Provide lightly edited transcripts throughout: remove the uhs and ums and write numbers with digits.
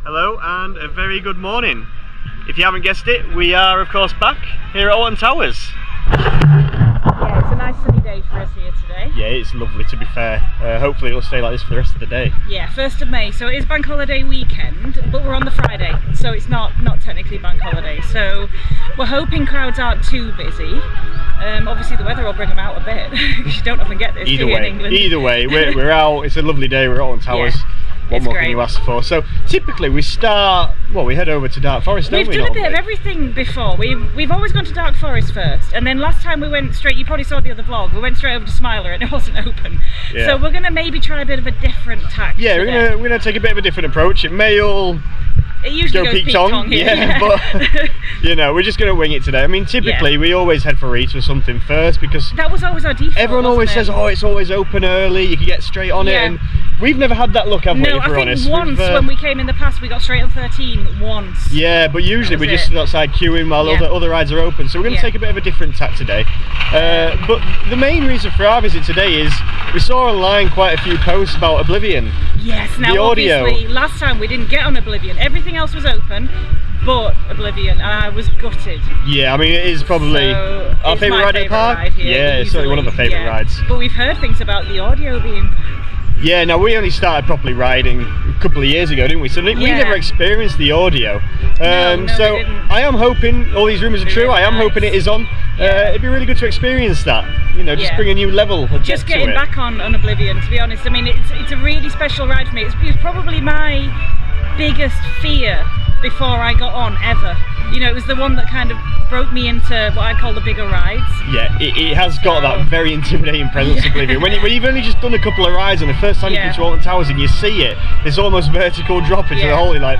Hello and a very good morning. If you haven't guessed it, we are of course back here at Alton Towers. Yeah, it's a nice sunny day for us here today. Yeah, it's lovely to be fair. Hopefully it'll stay like this for the rest of the day. Yeah, 1st of May, so it is bank holiday weekend, but we're on the Friday, so it's not technically bank holiday. So we're hoping crowds aren't too busy. Obviously the weather will bring them out a bit, because you don't often get this in England. Either way, we're out, it's a lovely day, we're at Alton Towers. Yeah. What more can you ask for? So typically we start, well, we head over to Dark Forest, don't we? We've done a bit of everything before. We've always gone to Dark Forest first, and then last time we went straight, you probably saw the other vlog, we went straight over to Smiler and it wasn't open. Yeah. So we're going to maybe try a bit of a different tack. Yeah, we're going to take a bit of a different approach. It may all it usually goes Peak Tong here. Yeah, but you know, we're just going to wing it today. I mean, typically we always head for Rita or something first, because that was always our default. Everyone always says, oh, it's always open early, you can get straight on it, and we've never had that luck, have we, if we're honest? No, I think once when we came in the past, we got straight on 13 once. Yeah, but usually we just sit outside queuing while other rides are open, so we're going to take a bit of a different tack today. But the main reason for our visit today is we saw online quite a few posts about Oblivion. Yes, now obviously last time we didn't get on Oblivion, everything else was open, but Oblivion, and I was gutted. Yeah, I mean it is probably our favourite ride at the park. Yeah, it's certainly one of the favourite rides. But we've heard things about the audio being... Yeah, now we only started properly riding a couple of years ago, didn't we? So we never experienced the audio. No, so I am hoping all these rumours are true. I am hoping it is on. It'd be really good to experience that. You know, just bring a new level of just getting back on Oblivion, to be honest. I mean, it's a really special ride for me. It was probably my biggest fear before I got on ever. You know, it was the one that kind of broke me into what I call the bigger rides. Yeah, it has got that very intimidating presence, Oblivion. When you've only just done a couple of rides and the first time you come to Alton Towers and you see it, this almost vertical drop into the hole, you're like,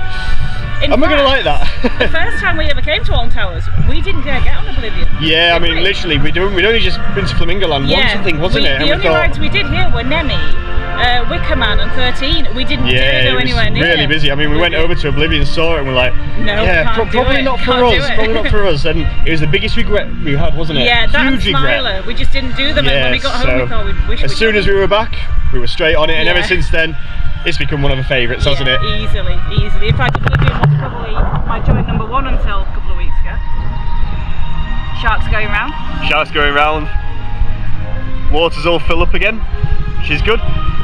am I going to like that? The first time we ever came to Alton Towers, we didn't dare get on Oblivion. Yeah, I mean, literally, we'd only just been to Flamingo Land once, I think, wasn't it? The only rides we did here were Nemi, Wickerman and 13. We didn't dare go anywhere near. Really busy. I mean, we went over to Oblivion, saw it, and we're like, probably not for us. Probably not for us. And it was the biggest regret we had, wasn't it? Yeah, that huge regret. We just didn't do them, and when we got home, we thought we'd wish. As soon as we were back, we were straight on it, and ever since then, it's become one of the favourites, hasn't it? Easily. In fact, Oblivion was probably my joint number one until a couple of weeks ago. Sharks going round. Sharks going round. Water's all filled up again. She's good.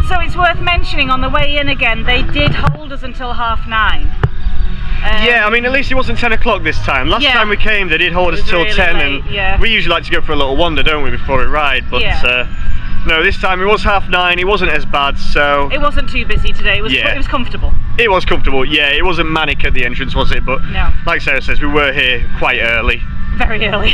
So it's worth mentioning on the way in again, they did hold us until 9:30. Yeah, I mean, at least it wasn't 10 o'clock this time. Last time we came, they did hold us till really 10, late, and we usually like to go for a little wander, don't we, before we ride, but no, this time it was 9:30, it wasn't as bad, so... It wasn't too busy today, it was comfortable. It was comfortable, yeah, it wasn't manic at the entrance, was it? But like Sarah says, we were here quite early. Very early.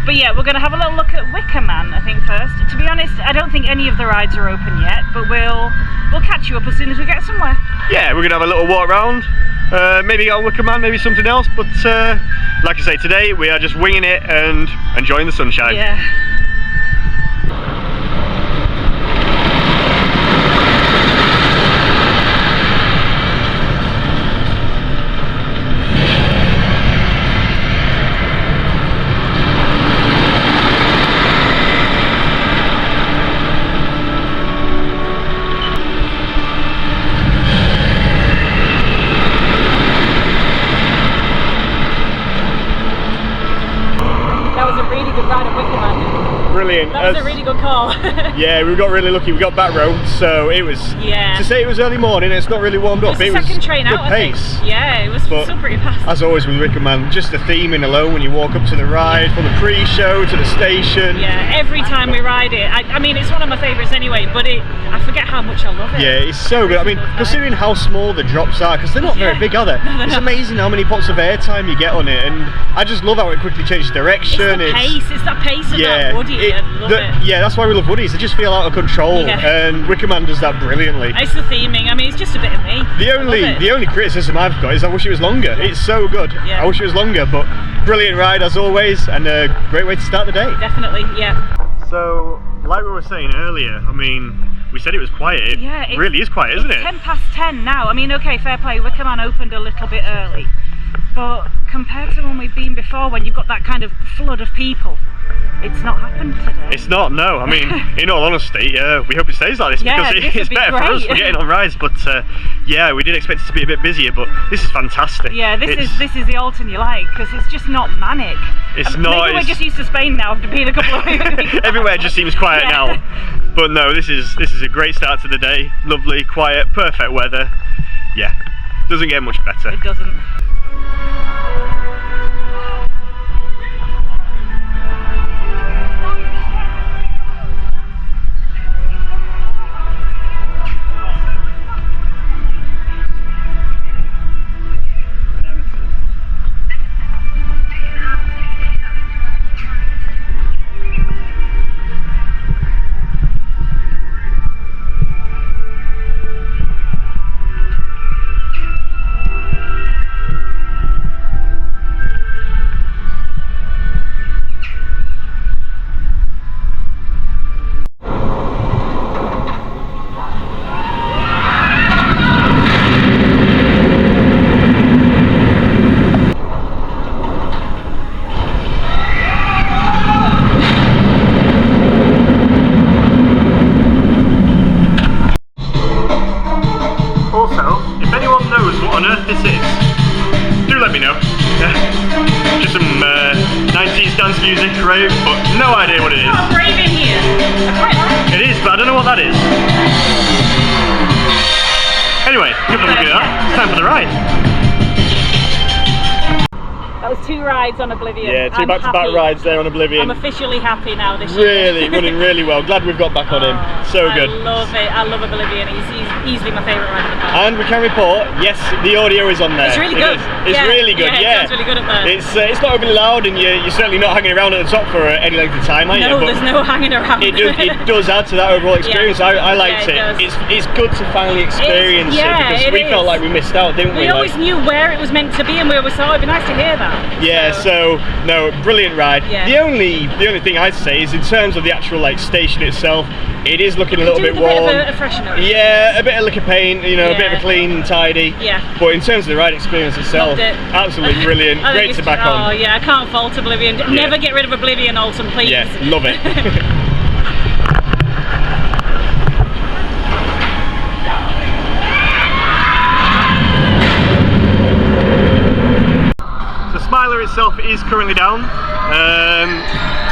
But yeah, we're going to have a little look at Wickerman, I think, first. To be honest, I don't think any of the rides are open yet, but we'll catch you up as soon as we get somewhere. Yeah, we're going to have a little walk around, maybe go on Wickerman, maybe something else, but like I say, today we are just winging it and enjoying the sunshine. Yeah. Brilliant. That was a really good call. Yeah, we got really lucky. We got back row, so it was. To say it was early morning, it's not really warmed up. It was the second train out, I think. Yeah, it was still pretty fast. As always with Wickerman, just the theming alone when you walk up to the ride, from the pre-show to the station. Yeah, every time we ride it. I mean, it's one of my favourites anyway, but I forget how much I love it. Yeah, it's so good. I mean, considering how small the drops are, because they're not very big, are they? No, it's amazing how many pots of airtime you get on it, and I just love how it quickly changes direction. It's that pace of that Woody. I love it. Yeah, that's why we love Woodies. They just feel out of control, and Wickerman does that brilliantly. It's the theming. I mean, it's just a bit of me. The only criticism I've got is I wish it was longer. It's so good. I wish it was longer, but brilliant ride as always, and a great way to start the day. Definitely, So, like we were saying earlier, I mean, we said it was quiet. It really is quiet, isn't it? It's 10 past 10 now. I mean, okay, fair play. Wickerman opened a little bit early. but compared to when we've been before, when you've got that kind of flood of people, it's not happened today. It's not, no. I mean, in all honesty, we hope it stays like this, because it's better for us. We're getting on rides, but yeah, we did expect it to be a bit busier, but this is fantastic. Yeah, this is the Alton you like, because it's just not manic. It's not. Maybe we're just used to Spain now after being a couple of weeks. Everywhere just seems quiet now. But no, this is a great start to the day. Lovely, quiet, perfect weather. Yeah, doesn't get much better. It doesn't. This is. Do let me know. Just some 90s dance music, rave, but no idea what it is. Oh, rave in here. I quite like it. It is, but I don't know what that is. Anyway, good for looking at that. It's time for the ride. That was 2 rides on Oblivion. Yeah, 2 back-to-back rides there on Oblivion. I'm officially happy now this year. Really, running really well. Glad we've got back on him. So good. I love it. I love Oblivion. He's easily my favourite ride in the park. And we can report, yes, the audio is on there. It's really good. It's really good, yeah. It sounds really good up there. It's not overly loud, and you're certainly not hanging around at the top for any length of time, are you? No, there's no hanging around. It does add to that overall experience. I liked it. It's good to finally experience it, because we felt like we missed out, didn't we? We always knew where it was meant to be, and we always thought it'd be nice to hear that. Yeah, so no, brilliant ride. Yeah. The only thing I'd say is, in terms of the actual station itself, it is looking a little bit worn. A bit of a freshener. Yeah, a bit of lick of paint, a bit of a clean and tidy. Yeah. But in terms of the ride experience itself, absolutely brilliant. Great to back on. Oh yeah, I can't fault Oblivion. Yeah. Never get rid of Oblivion, Alton, please. Yeah, love it. The Smiler itself is currently down.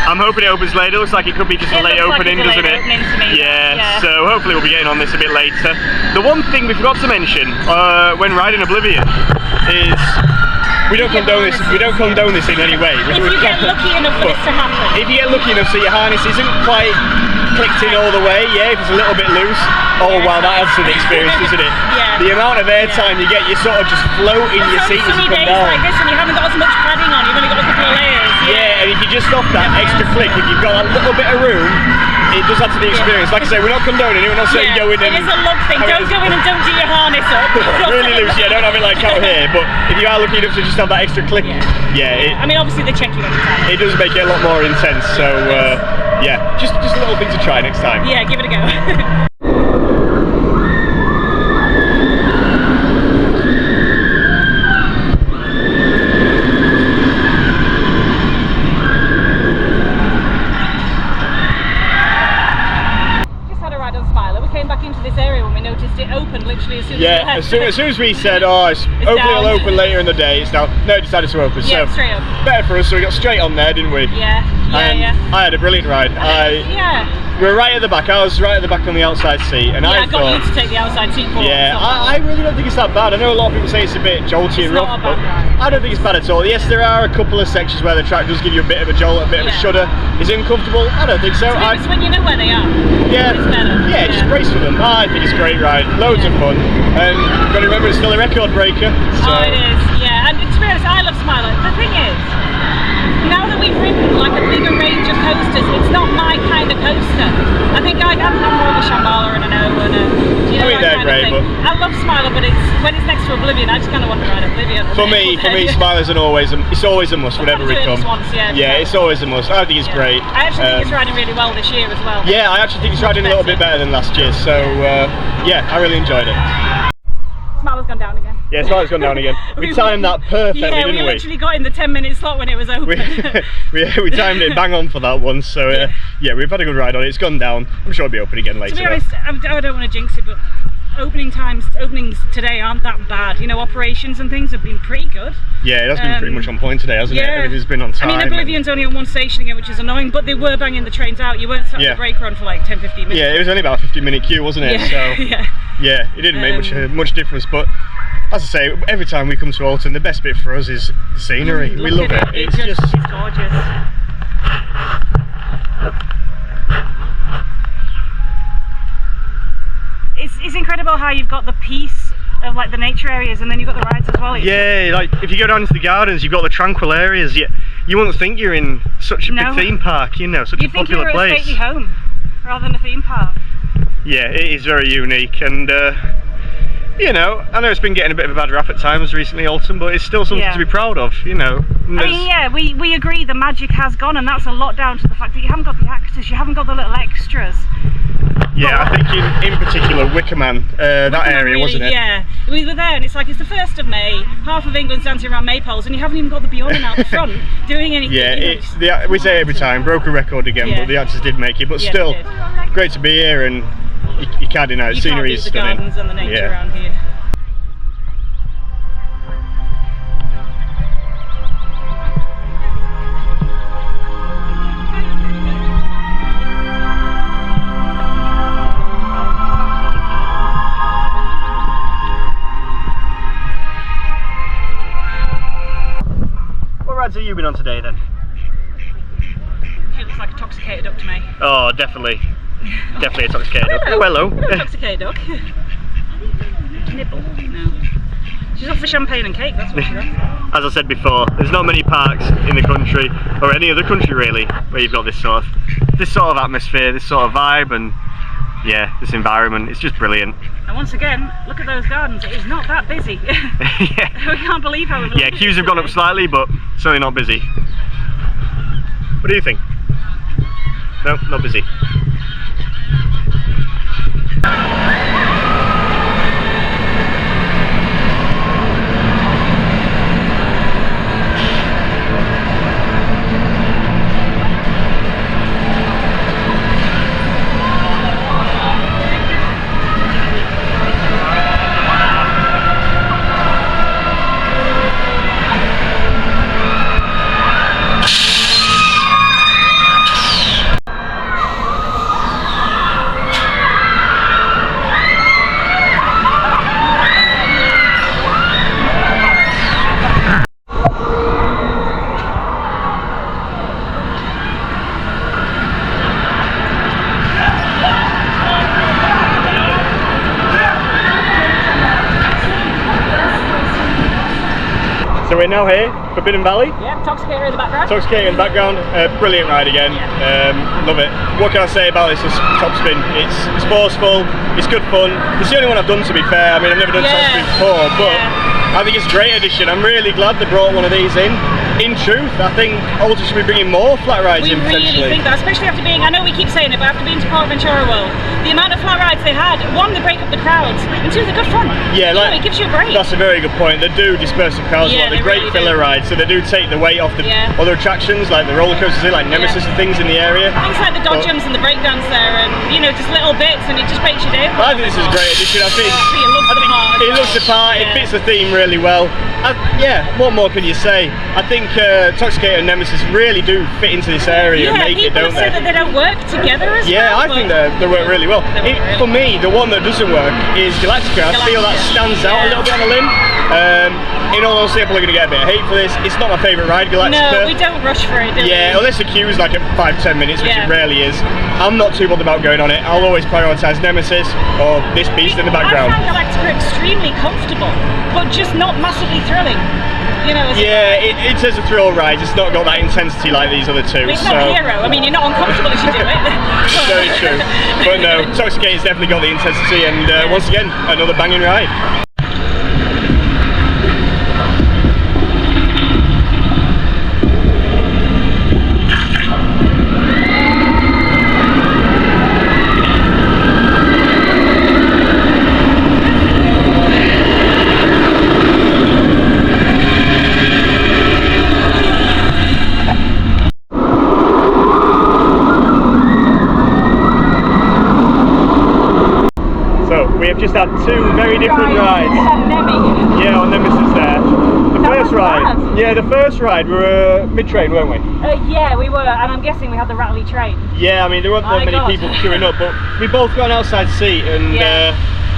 I'm hoping it opens later. Looks like it could be just a late opening, doesn't it? Yeah, so hopefully we'll be getting on this a bit later. The one thing we forgot to mention when riding Oblivion is we don't condone this. We don't condone this in any way. If you get lucky enough for this to happen. If you get lucky enough so your harness isn't quite clicked in all the way, if it's a little bit loose, oh wow, that adds to the experience, doesn't it? Yeah. The amount of airtime you get, you sort of just float in your seat as you come down. Like this, and you haven't got as much padding on. You've only got a couple of layers. Yeah, and if you just off that extra click, if you've got a little bit of room, it does add to the experience. Like I say, we're not condoning it. We're not saying go in and. It is a lug thing. Don't go in and don't do your harness up. Really loose. Yeah, don't have it like out here. But if you are lucky enough to just have that extra click, I mean, obviously they check you every time. It does make it a lot more intense. So yeah, just a little thing to try next time. Yeah, give it a go. Literally as soon as as soon as we said, hopefully it'll open later in the day, it's now, no, it decided to open. Yeah, so straight up. Better for us, so we got straight on there, didn't we? Yeah. I had a brilliant ride. We were right at the back. I was right at the back on the outside seat, and I got you to take the outside seat for. Yeah, I really don't think it's that bad. I know a lot of people say it's a bit jolty and rough, but I don't think it's bad at all. Yes, there are a couple of sections where the track does give you a bit of a jolt, a bit of a shudder. Is it uncomfortable? I don't think so. It's when you know where they are. Yeah, it's better. Yeah, just brace for them. I think it's a great ride. Loads of fun. And you've got to remember, it's still a record breaker. So. Oh, it is. Yeah, and to be honest, I love Smiler. The thing is, now that we've ridden like a bigger range of coasters, it's not my kind of coaster. I think I'm more of a Shambhala and an O and a, they're great, but I love Smiler, but when it's next to Oblivion, I just kind of want to ride Oblivion. For me, Smiler's it's always a must whenever we come. It's always a must. I think it's great. I actually think it's riding really well this year as well. Yeah, I actually think it's riding a little bit better than last year. So yeah, I really enjoyed it. Smiler's Star's gone down again. Yeah, Star's gone down again. We timed that perfectly, didn't we? Yeah, we literally got in the 10-minute slot when it was open. we timed it bang on for that one, so yeah, we've had a good ride on it. It's gone down. I'm sure it'll be open again later. To be honest, I don't want to jinx it, but openings today aren't that bad. You know, operations and things have been pretty good. Yeah, it has been pretty much on point today, hasn't it? Everything's been on time. I mean, Oblivion's only on one station again, which is annoying, but they were banging the trains out. You weren't sat on the brake run for like 10-15 minutes. Yeah, it was only about a 15-minute queue, wasn't it? So yeah, it didn't make much difference. But as I say, every time we come to Alton, the best bit for us is the scenery. We love it. It's gorgeous. It's incredible how you've got the peace of like the nature areas, and then you've got the rides as well. Yeah, like if you go down into the gardens, you've got the tranquil areas. You wouldn't think you're in such a big theme park, you know, such a popular place. You'd think you're at a stately home rather than a theme park. Yeah, it is very unique, and you know, I know it's been getting a bit of a bad rap at times recently, Alton, but it's still something to be proud of, you know. I mean, yeah, we agree the magic has gone, and that's a lot down to the fact that you haven't got the actors, you haven't got the little extras. Yeah, I think in particular Wickerman, that area, really, wasn't it? Yeah, we were there, and it's like it's the 1st of May, half of England's dancing around maypoles, and you haven't even got the Bjorn out the front doing anything. Yeah, we say it every time, broke a record again, but the actors did make it. But still, great to be here, and you can't deny the scenery is stunning. The gardens and the nature around here. What rides have you been on today then? She looks like a toxicated duck to me. Oh, definitely. Definitely a toxicated duck. Oh, hello. Toxicated duck. Nibble. No. She's off for champagne and cake, that's what she's off. As I said before, there's not many parks in the country, or any other country really, where you've got this sort of atmosphere, this sort of vibe, and yeah, this environment. It's just brilliant. And once again, look at those gardens. It is not that busy. Yeah. We can't believe how Yeah, queues have gone up slightly, but certainly not busy. What do you think? No, not busy. So we're now here, Forbidden Valley. Yeah, Toxicator in the background. Toxicator in the background. Brilliant ride again. Love it. What can I say about this top spin? It's forceful, it's good fun. It's the only one I've done, to be fair. I mean, I've never done top spin before, but I think it's a great addition. I'm really glad they brought one of these in. In truth, I think Alton should be bringing more flat rides in potentially. We really think that, especially after being, I know we keep saying it, but after being to Port Ventura World, the amount of flat rides they had, one, they break up the crowds, and two, they're good fun. Yeah, like, it gives you a break. That's a very good point. They do disperse the crowds a lot. They're great filler rides, so they do take the weight off the other attractions, like the roller coasters, like Nemesis and things in the area. Things like the dodgems and the breakdance there, and you know, just little bits, and it just breaks you down. I think this is a great addition. I think it looks the part, it fits the theme really well. Yeah, what more can you say? I think Toxicator and Nemesis really do fit into this area and make it, don't they? People say that they don't work together as well. Yeah, I think they work really well. For me, the one that doesn't work is Galactica. I feel that stands out a little bit on the limb. In all honesty, I'm probably going to get a bit of hate for this. It's not my favourite ride, Galactica. No, we don't rush for it, do we? Yeah, unless the queue's like at 5-10 minutes, which it rarely is. I'm not too bothered about going on it. I'll always prioritise Nemesis or this beast in the background. I find Galactica extremely comfortable, but just not massively thrilling. You know, it says a thrill ride. It's not got that intensity like these other two. It's not Hero. I mean, you're not uncomfortable as you do it. Very true. But no, Toxicator's definitely got the intensity, and once again, another banging ride. have just had two very different rides. Nemi. Yeah, on Nemesis there. The first ride. Yeah, the first ride we were mid-train, weren't we? Yeah, we were, and I'm guessing we had the rattly train. Yeah, I mean there weren't that many people queuing up, but we both got an outside seat, and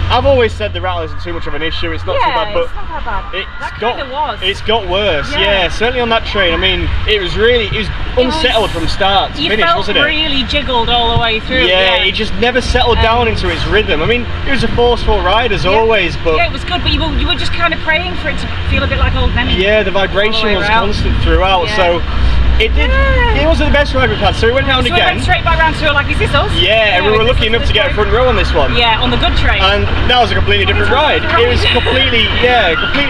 I've always said the rattle isn't too much of an issue. It's not too bad, but it's not that bad. It's got worse. Yeah, certainly on that train. I mean, it was unsettled from start to finish, wasn't it? You felt really jiggled all the way through. Yeah, it just never settled down into its rhythm. I mean, it was a forceful ride as always, but it was good. But you were just kind of praying for it to feel a bit like old Nemesis. Yeah, the vibration was constant throughout. So. It did. It wasn't the best ride we've had, so we went round again. We went straight back round to like, is this us? Yeah, and we were lucky enough to get a front row on this one. Yeah, on the good train. And that was a completely different ride. It was completely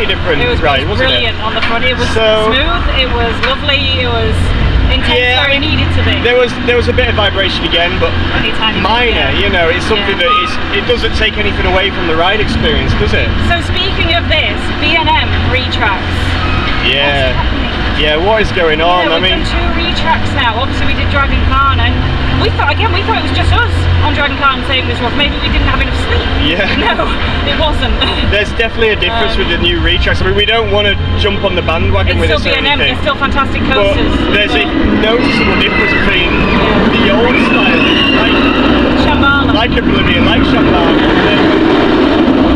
different ride, wasn't it? Brilliant on the front. It was smooth. It was lovely. It was intense where it needed to be. There was a bit of vibration again, but minor. You know, it's something that it doesn't take anything away from the ride experience, does it? So speaking of this, B&M retracks. Yeah. Yeah, what is going on? We've done 2 retracks now. Obviously we did Dragon Khan, and we thought it was just us on Dragon Khan saying this was maybe we didn't have enough sleep. Yeah. No, it wasn't. There's definitely a difference with the new retracks. I mean, we don't want to jump on the bandwagon with this or anything. They're still fantastic coasters. But there's a noticeable difference between the old style, like Oblivion, like Shambhala,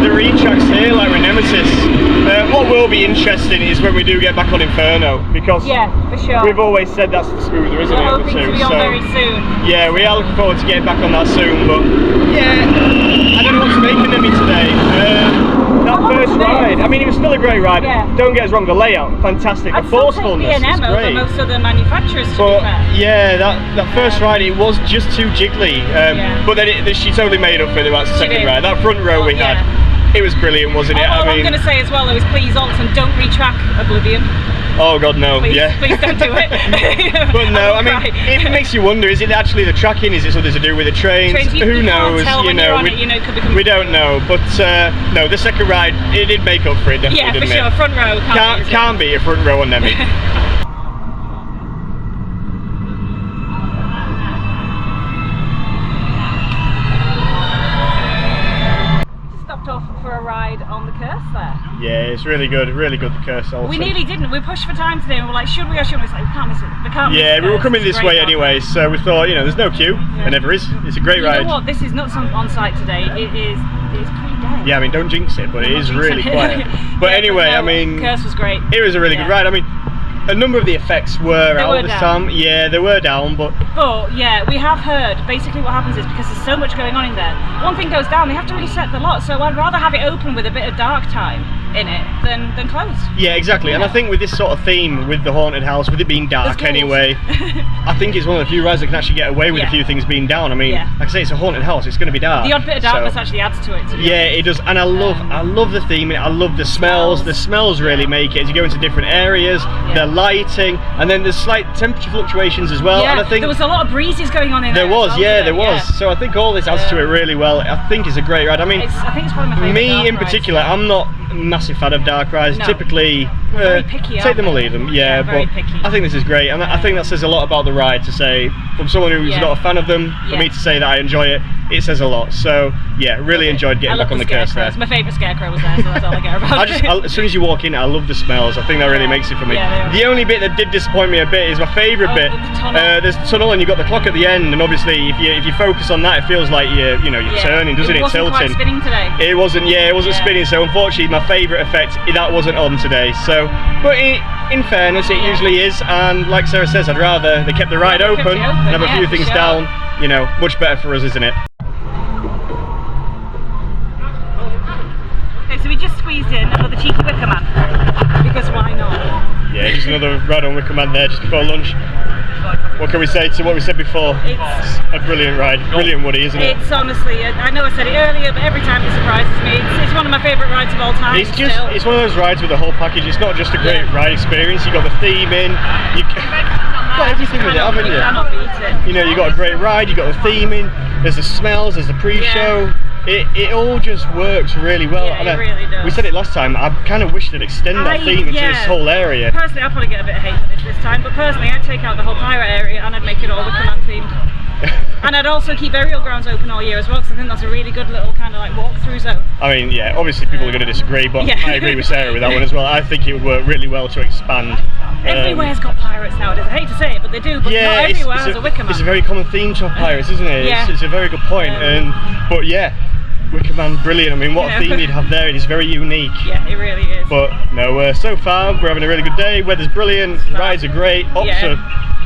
the retracks here, like with Nemesis. What will be interesting is when we do get back on Inferno, because for sure. We've always said that's the smoother, isn't it? We're hoping to be on very soon. Yeah, we are looking forward to getting back on that soon, but yeah, I don't know what to make of Nemi today. That first ride, I mean, it was still a great ride. Yeah. Don't get us wrong, the layout, fantastic. The forcefulness is great. Over most of the manufacturers, to but be fair. Yeah, that first ride, it was just too jiggly. But then she totally made up for it about the second ride. That front row we had. It was brilliant, wasn't it? All I'm going to say as well, though, is please, Alton, don't retrack Oblivion. Oh God, no! Please, please don't do it. But no, I mean, it makes you wonder: is it actually the tracking? Is it something to do with the trains? Who knows? We don't know. But no, the second ride, it did make up for it, definitely. Yeah, for sure. Front row can't be a front row on Nemi. For a ride on the Curse there. Yeah, it's really good, the Curse also. We nearly didn't. We pushed for time today and we were like, should we or shouldn't we? It's like, we can't miss it. Yeah, we were coming this way anyway, so we thought, there's no queue. There never is. It's a great ride. You know what? This is not on site today. It's pretty dead. Yeah, I mean, don't jinx it, but it is really quiet. But anyway, I mean, Curse was great. It was a really good ride. I mean, a number of the effects were out this time. Yeah, they were down, but yeah, we have heard basically what happens is because there's so much going on in there, one thing goes down, they have to reset the lot, so I'd rather have it open with a bit of dark time in it than closed. Yeah, exactly. And I think with this sort of theme, with the haunted house, with it being dark anyway, I think it's one of the few rides that can actually get away with a few things being down. I mean, like I say, it's a haunted house, it's going to be dark. The odd bit of darkness actually adds to it. Yeah, it does. And I love the theme, I love the smells. The smells really make it. As you go into different areas, the lighting, and then there's slight temperature fluctuations as well. Yeah, and I think there was a lot of breezes going on in there. There was. So I think all this adds to it really well. I think it's a great ride. I mean, I think it's probably my favourite me in particular, I'm not a massive fan of dark rides. Typically, very picky, take them or leave them. Yeah, but picky. I think this is great, and I think that says a lot about the ride. To say from someone who's not a fan of them, for me to say that I enjoy it, it says a lot. So yeah, really enjoyed getting back on the Curse there. My favourite scarecrow was there, so that's all I care about. As soon as you walk in, I love the smells. I think that really makes it for me. The only bit that did disappoint me a bit is my favourite bit. There's the tunnel, and you've got the clock at the end, and obviously if you focus on that, it feels like you're turning, doesn't it? It wasn't quite spinning today. It wasn't. Yeah, it wasn't spinning. So unfortunately, my favourite effect that wasn't on today. So, but in fairness, it usually is. And like Sarah says, I'd rather they kept the ride open and have a few things down. Much better for us, isn't it? Okay, so we just squeezed in another cheeky Wickerman, because why not? Yeah, just another ride on Wickerman there just before lunch. What can we say to what we said before? It's a brilliant ride, brilliant Woody, isn't it? It's honestly, I know I said it earlier, but every time it surprises me. It's one of my favourite rides of all time. It's one of those rides with the whole package. It's not just a great ride experience. You got the theme in. You've got everything with it, haven't you? You cannot beat it. You got a great ride. You got the theme in. There's the smells. There's the pre-show. It all just works really well. Yeah, it really does. We said it last time, I kind of wish they'd extend that theme into this whole area. Personally, I'll probably get a bit of hate for this time, but personally I'd take out the whole pirate area and I'd make it all Wickerman themed. And I'd also keep burial grounds open all year as well, because I think that's a really good little kind of like walk-through zone. I mean, yeah, obviously people are going to disagree, but yeah. I agree with Sarah with that one as well. I think it would work really well to expand. Everywhere's got pirates nowadays. I hate to say it, but they do. But yeah, not everywhere has a Wickerman. It's a very common theme to have pirates, isn't it? Yeah. It's a very good point. But yeah, Wickerman, brilliant. I mean, what a theme you'd have there. It is very unique. Yeah, it really is. But no, so far we're having a really good day. Weather's brilliant. Rides are great. Ops are,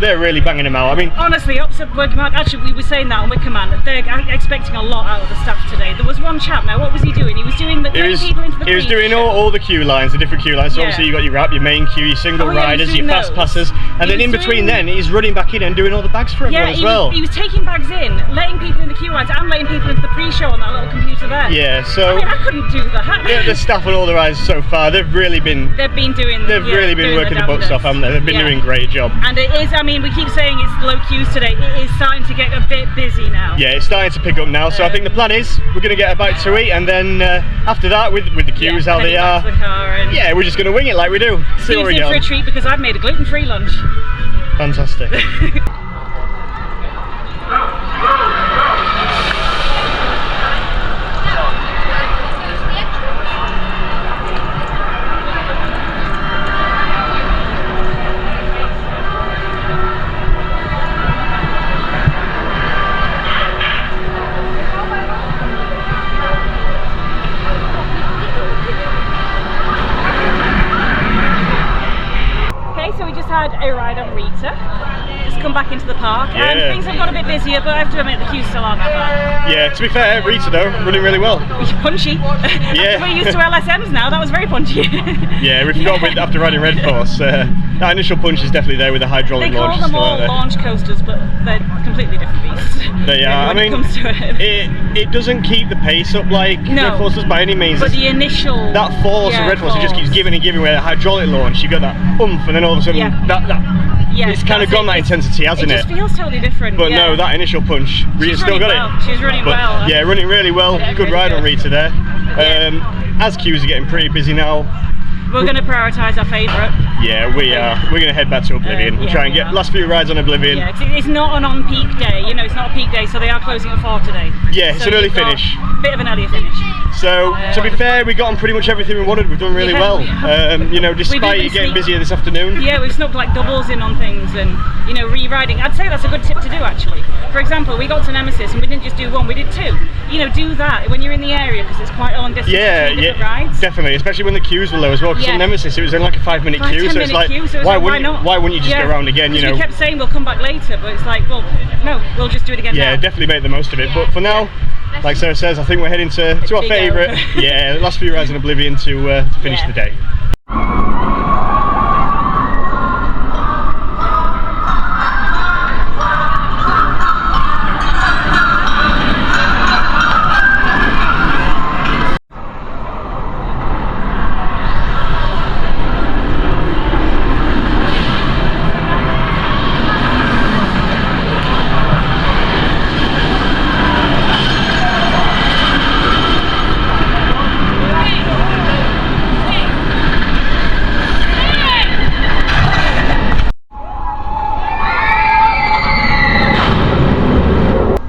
they're really banging them out. I mean, honestly, Ops at Wickerman, actually we were saying that on Wickerman, they're expecting a lot out of the staff today. There was one chap now, what was he doing? He was doing the people into the He was doing all the queue lines, the different queue lines. So obviously you got your wrap, your main queue, your single riders, your fast passers, and then in between then he's running back in and doing all the bags for everyone as well. He was taking bags in, letting people in the queue lines and letting people into the pre-show on that little computer there. Yeah, so I mean, I couldn't do that. Yeah, the staff on all the rides so far, they've really been working the butts off, haven't they? They've been doing a great job. And it is, I mean, we keep saying it's low queues today. It is starting to get a bit busy now. Yeah, it's starting to pick up now. So I think the plan is we're going to get a bite to eat, and then after that, with the queues how they are, yeah, we're just going to wing it like we do. See what we get. For a treat because I've made a gluten-free lunch. Fantastic. A ride on Rita, just come back into the park, and things have got a bit busier, but I have to admit the queues still aren't that bad. Yeah, to be fair, Rita though, running really well. Punchy. Yeah. We're used to LSMs now, that was very punchy. Yeah, we forgot after riding Red Force, that initial punch is definitely there with the hydraulic launch. They call them all launch coasters, but they're completely different beasts. They are. I mean, it doesn't keep the pace up like Red Force does by any means. But the initial... That force of Red Force, it just keeps giving and giving. Where the hydraulic launch, you got that oomph, and then all of a sudden, it's kind of gone that intensity, hasn't it? It just feels totally different. But no, that initial punch, Rita's still got it. She's running well. Yeah, running really well. Good ride on Rita there. As queues are getting pretty busy now, we're going to prioritise our favourite. Yeah, we are. We're going to head back to Oblivion. We'll try and get last few rides on Oblivion. Yeah, it's not an on-peak day. You know, it's not a peak day, so they are closing at 4 today. Yeah, it's an early finish. Bit of an earlier finish. So, to be fair, we got on pretty much everything we wanted. We've done really well. You know, despite it getting busier this afternoon. Yeah, we've snuck like doubles in on things and, you know, re-riding. I'd say that's a good tip to do, actually. For example, we got to Nemesis and we didn't just do one, we did 2. You know, do that when you're in the area because it's quite a long distance between different rides. Definitely, especially when the queues were low as well. Because on Nemesis, it was only like a 5-minute queue, so it's like, why wouldn't you just go around again? You know, we kept saying we'll come back later, but it's like, well, no, we'll just do it again. Yeah, definitely make the most of it. But for now, like Sarah says, I think we're heading to our favourite. Yeah, the last few rides in Oblivion to finish the day.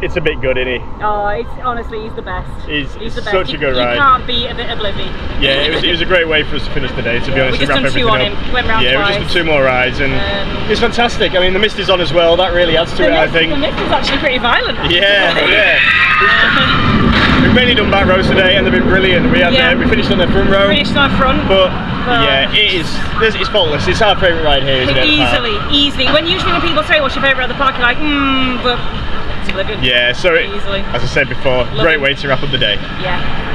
It's a bit good, isn't he? Oh, it's honestly, he's the best. He's the best. such a good ride. You can't beat a bit of Oblivion. Yeah, it was a great way for us to finish the day, to be honest. We just done 2 on him, went round twice. We just done 2 more rides, and it's fantastic. I mean, the mist is on as well, that really adds to it, I think. The mist is actually pretty violent. Yeah. We've mainly done back rows today, and they've been brilliant. We finished on the front row. Finished on front. But yeah, it's faultless. It's our favourite ride here, isn't it? Easily. Usually when people say, what's your favourite of the park, you're like, but it's Oblivion. Yeah, so as I said before, great way to wrap up the day. Yeah.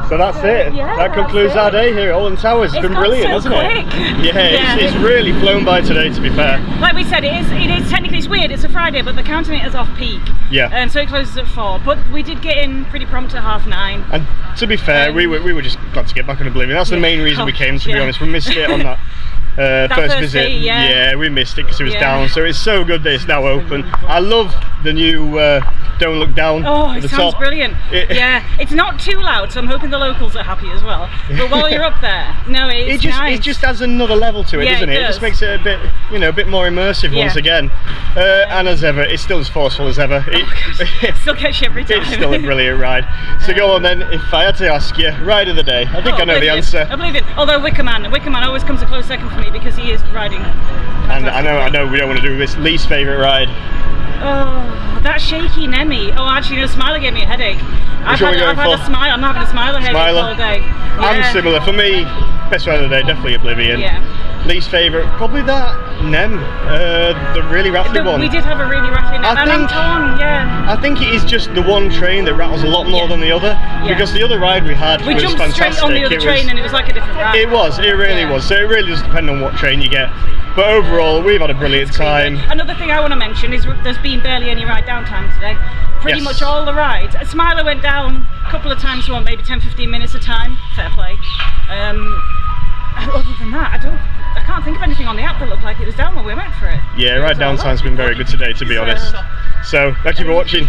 So that's it. That concludes our day here at Alton Towers. It's been brilliant, hasn't it? Yeah, it's really flown by today, to be fair. Like we said, it is technically, it's weird, it's a Friday, but they're counting it as off peak. Yeah. So it closes at 4, but we did get in pretty prompt at 9:30. And to be fair, we were just glad to get back on Oblivion. That's the main reason we came, to be honest. We missed it on that first visit. Yeah, we missed it because it was down. So it's so good that it's now open. I love the new Don't Look Down. Oh, it sounds brilliant. Yeah, it's not too loud, so I'm hoping the locals are happy as well. But while you're up there, no, it's nice. It just adds another level to it, doesn't it? It just makes it a bit, you know, a bit more immersive once again. And as ever, it's still as forceful as ever. It still gets you every time. It's still a brilliant ride. So go on then, if I had to ask you, ride of the day. I think I know the answer. Oblivion. Although Wickerman always comes a close second for me because he is riding. And I know we don't want to do this. Least favourite ride. Oh, that shaky Nemi. Oh, actually, no, Smiler gave me a headache. I'm having a Smiler headache all day. Yeah. I'm similar. For me, best ride of the day, definitely Oblivion. Yeah. Least favourite, probably that Nem, the really rattly one. We did have a really rattly Nem, and I'm torn, I think it is just the one train that rattles a lot more than the other, because the other ride we had was fantastic. We jumped straight on the other train and it was like a different ride. It really was. So it really does depend on what train you get. But overall, we've had a brilliant time. Another thing I want to mention is there's been barely any ride downtime today. Pretty much all the rides. Smiler went down a couple of times, so maybe 10-15 minutes a time. Fair play. Other than that, I can't think of anything on the app that looked like it was down when we went for it. Yeah, ride downtime's been very good today, to be honest. So, thank you for watching.